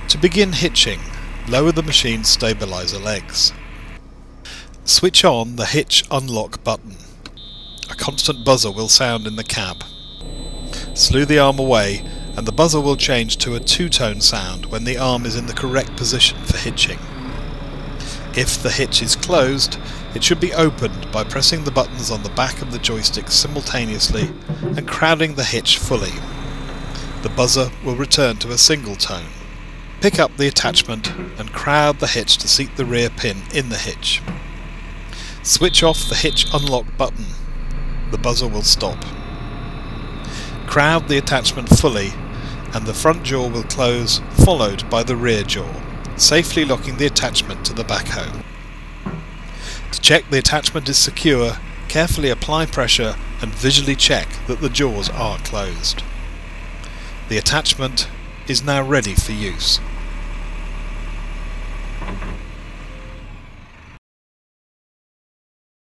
To begin hitching, lower the machine's stabilizer legs. Switch on the hitch unlock button. A constant buzzer will sound in the cab. Slew the arm away and the buzzer will change to a two-tone sound when the arm is in the correct position for hitching. If the hitch is closed, it should be opened by pressing the buttons on the back of the joystick simultaneously and crowding the hitch fully. The buzzer will return to a single tone. Pick up the attachment and crowd the hitch to seat the rear pin in the hitch. Switch off the hitch unlock button. The buzzer will stop. Crowd the attachment fully and the front jaw will close, followed by the rear jaw, safely locking the attachment to the backhoe. To check the attachment is secure, carefully apply pressure and visually check that the jaws are closed. The attachment is now ready for use.